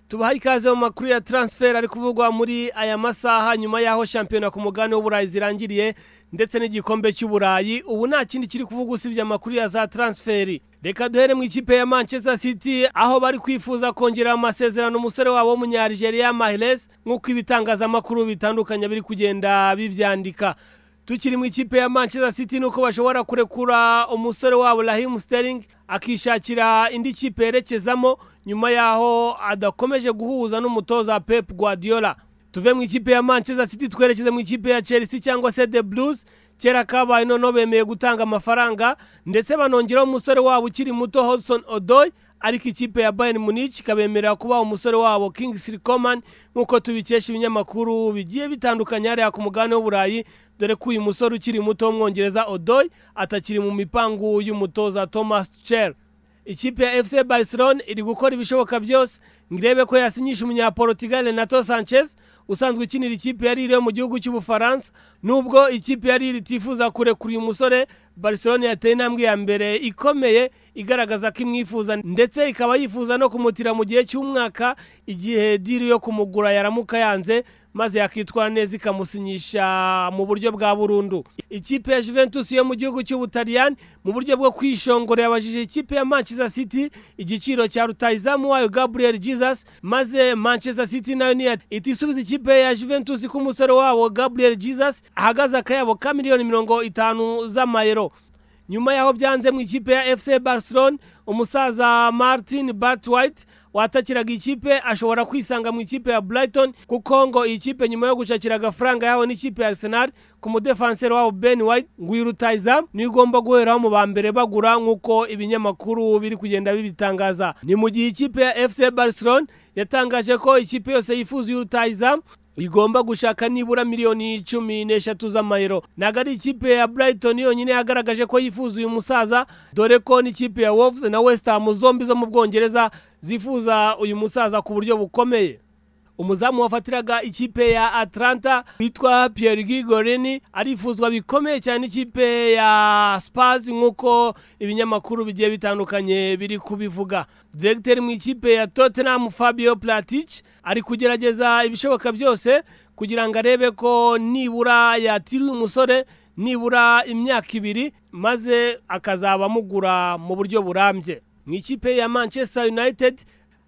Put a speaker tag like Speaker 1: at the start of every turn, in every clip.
Speaker 1: Tubahaye ikaze mu makuru ya transfer ari kuvugwa muri aya masaha nyuma yaho shampiyona ku mugani w'Uburayi zirangiriye ndetse n'igikombe cy'Uburayi. Ubu nta kindi kiri kuvuga usibye amakuru ya za transfer. Reka duhere mu ikipe ya Manchester City aho bari kwifuza kongera amasezerano umusore wabo w'umunyarigeria Mahrez nk'uko ibitangazamakuru bitandukanye biri kugenda bibyandika. Tukiri mu ikipe ya Manchester City nuko bashobora kurekura umusore wabo Raheem Sterling akishakira indi kipe yerekezamo nyuma yaho adakomeje guhuza n'umutoza Pep Guardiola. Tuve mu ikipe ya Manchester City twerekeze mu ikipe ya Chelsea cyangwa se The Blues. Kera kabaye none bemeye gutanga amafaranga ndetse banongeraho umusore wabo ukiri muto Hudson-Odoi, ariko ikipe ya Bayern Munich kabemerera kuba umusore wabo Kingsley Coman nkuko tubikesha ibinyamakuru bigiye bitandukanye hariya ku mugabane w'Uburayi, dore ko uyu musore ukiri muto w'umwongereza Odoi atakiri mu mipangu y'umutoza Thomas Tuchel. Ikipe ya FC Barcelona iri gukora ibishoboka byose ngirebe ko yasinyisha umunyaportugal Renato Sanchez usanzwe ukinira ikipe yari iri mu gihugu cy'Ubufaransa. Nubwo ikipe yari iri tifuza kurekura uyu musore, Barcelona yateye intambwe ya mbere ikomeye igaragaza ko imwifuza ndetse ikaba yifuza no kumutira mu gihe cy'umwaka igihe deal yo kumugura yaramuka yanze maze yakitwara neza ikamusinyisha mu buryo bwa burundu. Ikipe ya Juventus yo mu gihugu cy'Ubutaliyani mu buryo bwo kwishongora yabajije ikipe ya Manchester City igiciro cya rutahizamu wayo Gabriel Jesus, maze Manchester City nayo itisubiza ikipe ya Juventus ku musore wabo Gabriel Jesus ahagaze akayabo ka miliyoni 50 z'amayero. Nyuma yaho byanze mu ikipe ya FC Barcelona, umusaza Martin White watakiraga ikipe ashobora kwisanga mu ikipe ya Brighton kuko ngo ikipe nyuma yo gucakira agafaranga yaho n'ikipe ya Arsenal ku mudefenseur wabo Ben White ngo yirutahizamu ni igomba guheraho mu bambere bagura nk'uko ibinyamakuru biri kugenda bibitangaza. Ni mu gihe ikipe ya FC Barcelona yatangaje ko ikipe yose yifuza yirutahizamu igomba gushaka nibura miliyoni 13 z'amayero. Nagari ikipe ya Brighton yonyine yagaragaje ko yifuza uyu musaza, dore ko n'ikipe ya Wolves na West Ham zombi zo mu Bwongereza zifuza uyu musaza ku buryo bukomeye. Umuzamu wafatiraga ikipe ya Atlanta witwa Pierre Gorini arifuzwa bikomeye cyane ikipe ya Spurs nk'uko ibinyamakuru bigiye bitandukanye biri kubivuga. Directeur mu ikipe ya Tottenham Fabio Platic ari kugerageza ibishoboka byose kugira ngo arebe ko nibura yatiriwe umusore nibura imyaka 2 maze akazaba mugura mu buryo burambye. Mu ikipe ya Manchester United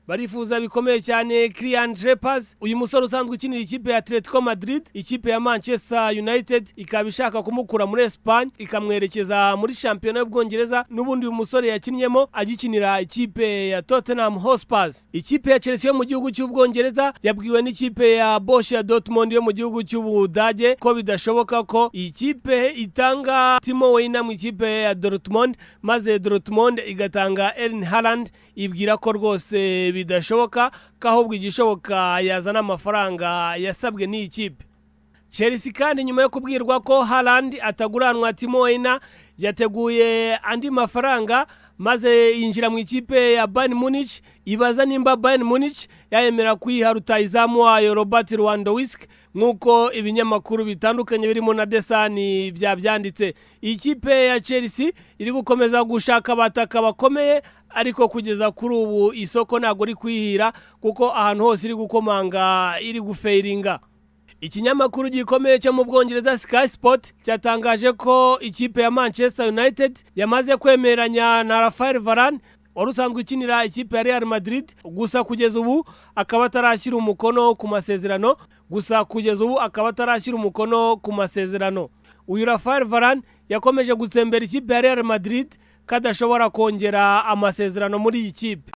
Speaker 1: barifuza bikomeye cyane Kylian Mbappe, uyu musore usanzwe ukinira ikipe ya Atletico Madrid. Ikipe ya Manchester United ikaba ishaka kumukura muri Espagne ikamwerekeza muri shampiyona y'Ubwongereza, n'ubundi uyu musore yakinnyemo agikinira ikipe ya Tottenham Hotspur. Ikipe ya Chelsea yo mu gihugu cy'Ubwongereza yabwiwe n'ikipe ya Borussia Dortmund yo mu gihugu cy'Ubudage ko bidashoboka ko ikipe itanga Timo Werner mu ikipe ya Dortmund, maze Dortmund igatanga Erling Haaland. Ibwira ko rwose bidashoboka ko ahubwo igishoboka yazana amafaranga yasabwe n'iyi kipe. Chelsea kandi nyuma yo kubwirwa ko Haaland ataguranwa Timo Werner yateguye andi mafaranga maze yinjira mu ikipe ya Bayern Munich ibaza nimba Bayern Munich yemera kuyiha rutahizamu wayo Robert Lewandowski nk'uko ibinyamakuru bitandukanye birimo na Ndetse byabyanditse. Ikipe ya Chelsea iri gukomeza gushaka abataka bakomeye, ariko kugeza kuri ubu isoko ntago ri kwihira kuko ahantu hose iri gukomanga iri gufeiringa. Ikinyamakuru gikomeye cyo mu Bwongereza Sky Sport cyatangaje ko ikipe ya Manchester United yamaze kwemeranya na Rafael Varane wari usanzwe ukinira ikipe ya Real Madrid, gusa kugeza ubu akaba atarashyira umukono ku masezerano. Uyu Rafael Varane yakomeje gutsembera ikipe ya Real Madrid kadashobora kongera amasezerano muri iyi kipe.